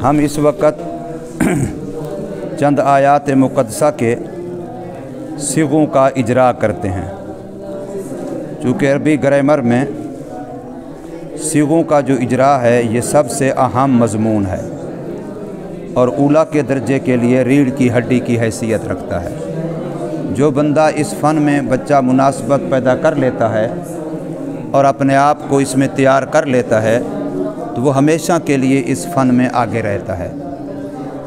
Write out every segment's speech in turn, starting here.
हम इस वक्त चंद आयात मुक़द्दसा के सिगों का इजरा करते हैं। चूँकि अरबी ग्रामर में सिगों का जो इजरा है ये सबसे अहम मज़मून है और ऊला के दर्जे के लिए रीढ़ की हड्डी की हैसियत रखता है। जो बंदा इस फ़न में बच्चा मुनासबत पैदा कर लेता है और अपने आप को इसमें तैयार कर लेता है तो वो हमेशा के लिए इस फ़न में आगे रहता है।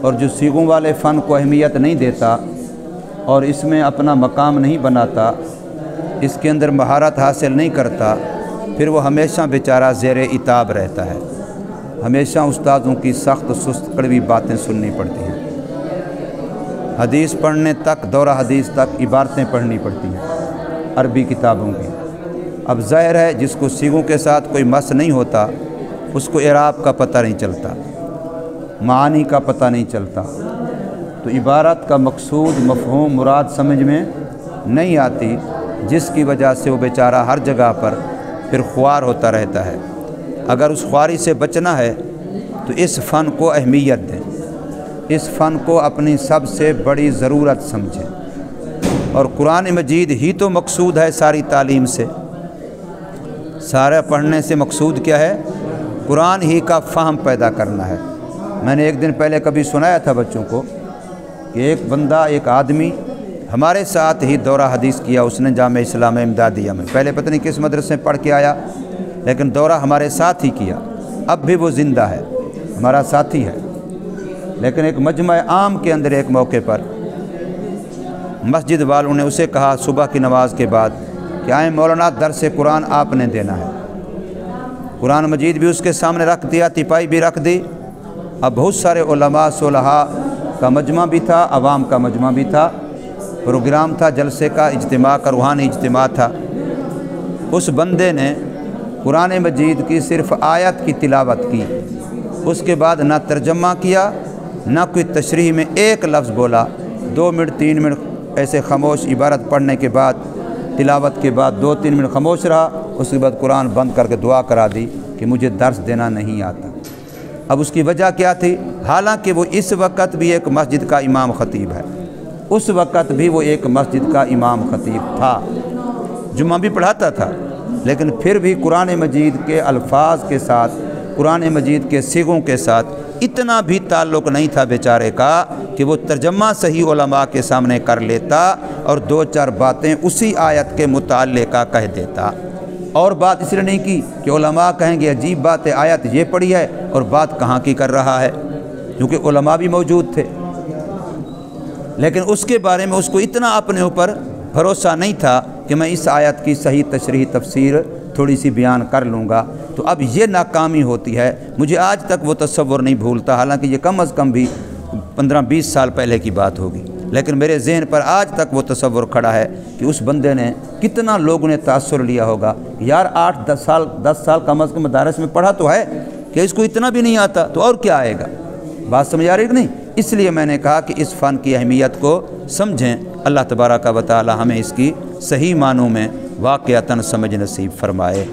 और जो सीगों वाले फ़न को अहमियत नहीं देता और इसमें अपना मकाम नहीं बनाता, इसके अंदर महारत हासिल नहीं करता, फिर वो हमेशा बेचारा ज़ेरे इताब रहता है। हमेशा उस्तादों की सख्त सुस्त कड़वी बातें सुननी पड़ती हैं। हदीस पढ़ने तक, दौरा हदीस तक इबारतें पढ़नी पड़ती हैं अरबी किताबों की। अब ज़ाहिर है जिसको सीगों के साथ कोई मस नहीं होता उसको इराब का पता नहीं चलता, मानी का पता नहीं चलता, तो इबारत का मकसूद मफ़हूम मुराद समझ में नहीं आती, जिसकी वजह से वो बेचारा हर जगह पर फिर ख्वार होता रहता है। अगर उस ख्वारी से बचना है तो इस फ़न को अहमियत दें, इस फ़न को अपनी सबसे बड़ी ज़रूरत समझें। और कुरान मजीद ही तो मकसूद है सारी तालीम से। सारा पढ़ने से मकसूद क्या है? कुरान ही का फ़हम पैदा करना है। मैंने एक दिन पहले कभी सुनाया था बच्चों को कि एक बंदा, एक आदमी हमारे साथ ही दौरा हदीस किया उसने जामे इस्लाम इमदादिया में। पहले पता नहीं किस मदरसे में पढ़ के आया, लेकिन दौरा हमारे साथ ही किया। अब भी वो ज़िंदा है, हमारा साथी है। लेकिन एक मजमा आम के अंदर एक मौके पर मस्जिद वालों ने उसे कहा सुबह की नमाज के बाद कि आए मौलाना दर्स कुरान आपने देना है। कुरान मजीद भी उसके सामने रख दिया, तिपाई भी रख दी। अब बहुत सारे उलमा सुलहा का मजमा भी था, अवाम का मजमा भी था, प्रोग्राम था जलसे का, इज्तिमा का, रूहानी इज्तिमा था। उस बंदे ने कुरान मजीद की सिर्फ़ आयत की तिलावत की, उसके बाद ना तर्जमा किया ना कोई तशरीह में एक लफ्ज़ बोला। 2 मिनट 3 मिनट ऐसे खामोश इबारत पढ़ने के बाद, तिलावत के बाद 2-3 मिनट खामोश रहा। उसके बाद कुरान बंद करके दुआ करा दी कि मुझे दर्स देना नहीं आता। अब उसकी वजह क्या थी? हालांकि वो इस वक्त भी एक मस्जिद का इमाम ख़तीब है, उस वक्त भी वो एक मस्जिद का इमाम ख़तीब था, जुम्मा भी पढ़ाता था, लेकिन फिर भी कुरान मजीद के अल्फाज के साथ, कुरान मजीद के सिगों के साथ इतना भी ताल्लुक़ नहीं था बेचारे का कि वो तर्जमा सही उलमा के सामने कर लेता और 2-4 बातें उसी आयत के मुताल्लिक़ कह देता। और बात इसलिए नहीं की कि उलमा कहेंगे अजीब बात है, आयत ये पढ़ी है और बात कहाँ की कर रहा है, क्योंकि उलमा भी मौजूद थे। लेकिन उसके बारे में उसको इतना अपने ऊपर भरोसा नहीं था कि मैं इस आयत की सही तशरीह तफसीर थोड़ी सी बयान कर लूँगा। तो अब ये नाकामी होती है। मुझे आज तक वो तस्वुर नहीं भूलता, हालांकि ये कम अज़ कम भी 15-20 साल पहले की बात होगी, लेकिन मेरे जहन पर आज तक वो तस्वुर खड़ा है कि उस बंदे ने, कितना लोगों ने तासुर लिया होगा। यार 8-10 साल कम अज़ कम मदारस में पढ़ा तो है कि इसको इतना भी नहीं आता, तो और क्या आएगा? बात समझ आ रही कि नहीं? इसलिए मैंने कहा कि इस फ़न की अहमियत को समझें। अल्लाह तबारक व तआला हमें इसकी सही मानों में वाक़अतन समझ नसीब फरमाए।